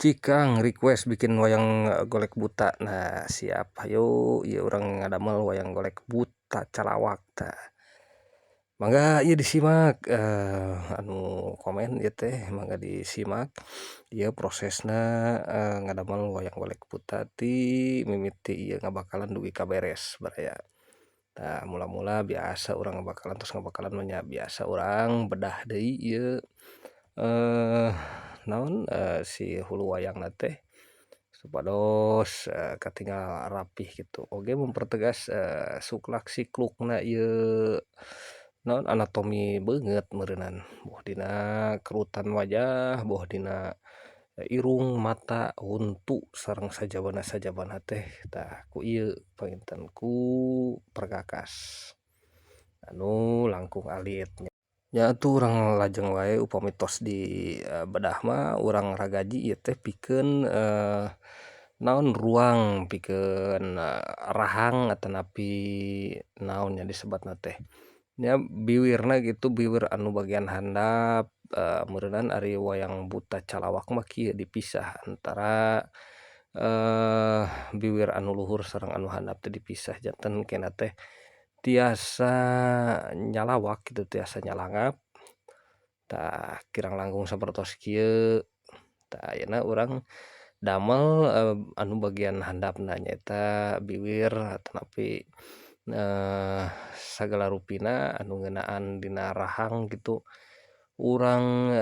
Cikang request bikin wayang golek buta. Nah, siap. Hayo ieu urang ngadamel wayang golek buta calawak tah. Mangga ieu disimak anu komen ieu teh mangga disimak. Ieu prosesna ngadamel wayang golek buta ti mimiti ieu ngabakalan dugi kaberes baraya. Tah mula-mula biasa urang ngabakalan mah nya biasa urang bedah deui ieu naon si hulu wayangna teh supados katingal rapih gitu. Oge mempertegas suklak siklukna ieu naon anatomi beungeut meureunan. Boh dina kerutan wajah, boh dina irung, mata, huntu sareng sajabana-sajabana teh tah ku ieu panginten ku perkakas anu langkung alit nya. Nya atuh urang lajeng wae upami tos di bedah mah urang ragaji ieu teh pikeun naon ruang pikeun rahang atanapi naon nya disebatna teh nya biwirna gitu biwir anu bagian handap meureunan ari wayang buta calawak mah kieu dipisah antara biwir anu luhur sareng anu handap teh dipisah janten keneh teh tiasa nyalawak gitu tiasa nyalangap tah kirang langkung sapertos kieu tah ayeuna urang damel anu bagian handapna nyaeta biwir atanapi sagala rupina anu ngeunaan dina rahang gitu urang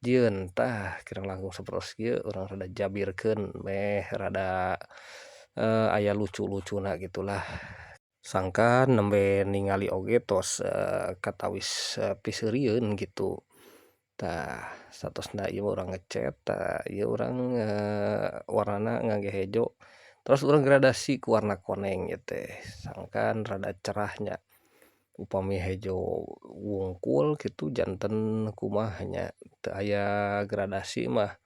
jieun tah kirang langkung sapertos kieu urang rada jabirkeun meh rada aya lucu-lucuna gitulah. Sangkan nembe ningali oge tos katawis piseurieun gitu. Tah satosna ieu mah urang ngecat tah ieu urang warnana ngangge hejo terus urang gradasi ku warna koneng ieu teh sangkan rada cerah nya. Upami hejo wungkul kitu janten kumaha nya teu aya gradasi mah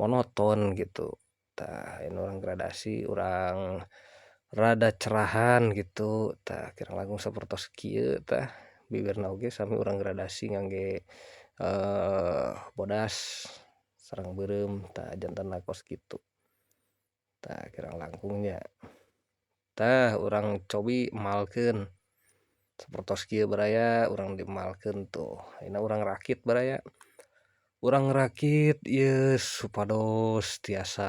monoton gitu. Tah ayeuna urang gradasi urang rada cerahan gitu tah kirang langkung sapertos kieu tah bibirna oge sami urang gradasi ngangge bodas sareng beureum tah jantenna kos kitu. Tah kirang langkung nya. Tah urang cobi emalkeun sapertos kieu baraya urang diemalkeun tuh. Ayeuna urang rakit baraya. Urang rakit ieu supados tiasa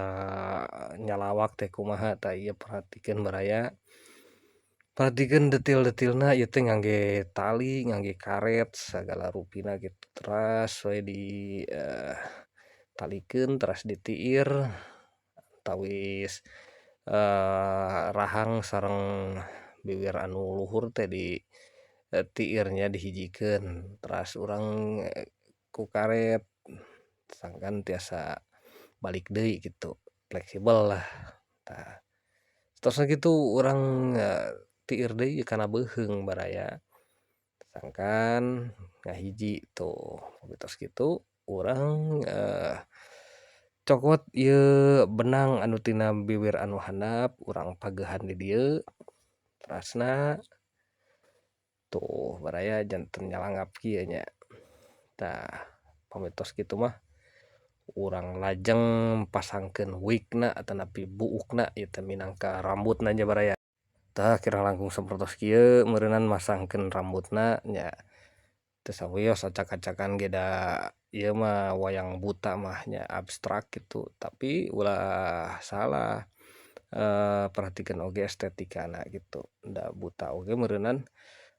nyalawak teh kumaha tah ieu perhatikeun baraya. Perhatikeun detil-detilna ieu teh ngangge tali, ngangge karet sagala rupina gitu teras we di talikeun teras ditiir tawis rahang sareng biwir anu luhur teh tiirnya dihijikeun teras urang ku karet sangkan tiasa balik deui gitu, fleksibel lah. Tah satosna kitu urang tiir deui kana beuheung baraya. Sangkan ngahiji tuh tos kitu urang cokot ieu benang anu tina biwir anu handap urang pagehan di dieu terasna tuh baraya janten nyalangap kieu nya. Tah pami tos kitu mah urang lajeng pasangkeun wigna atanapi buukna ieu teh minangka rambutna nya baraya. Tah kirang langkung sapertos kieu meureunan masangkeun rambutna nya teu sawios acak-acakan ge da ieu mah wayang buta mah nya abstrak gitu tapi ulah salah perhatikeun oge estetikana gitu. Da buta oge meureunan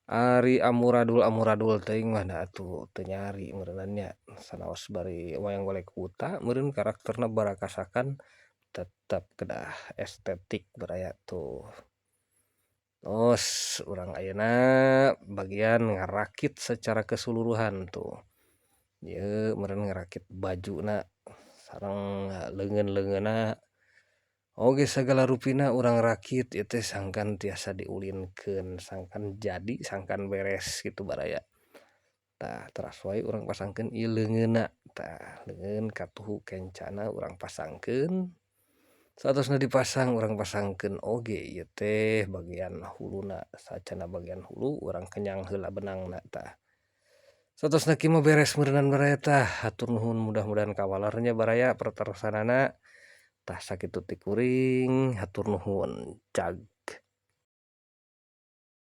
ari amuradul-amuradul teuing mah da atuh teu nyari meureunan nya sanaos bari wayang golek buta meureun karakterna barakasakan tetep kedah estetik baraya tuh. Tos urang ayeuna bagian ngarakit secara keseluruhan tuh. Ieu meureun ngarakit bajuna sareng leungeun-leungeunna oge sagala rupina urang rakit ieu teh sangkan tiasa diulinkeun, sangkan jadi, sangkan beres kitu baraya. Tah teras wae urang pasangkeun ieu leungeunna, tah leungeun katuhu kencana urang pasangkeun. Satosna dipasang urang pasangkeun oge ieu teh bagian huluna, sacana bagian hulu urang kenyang heula benangna tah. Satosna kieu mah beres meuneunan baraya tah, hatur nuhun mudah-mudahan kawalernya baraya pertarosanana, tah sakitu ti kuring, hatur nuhun. Cag.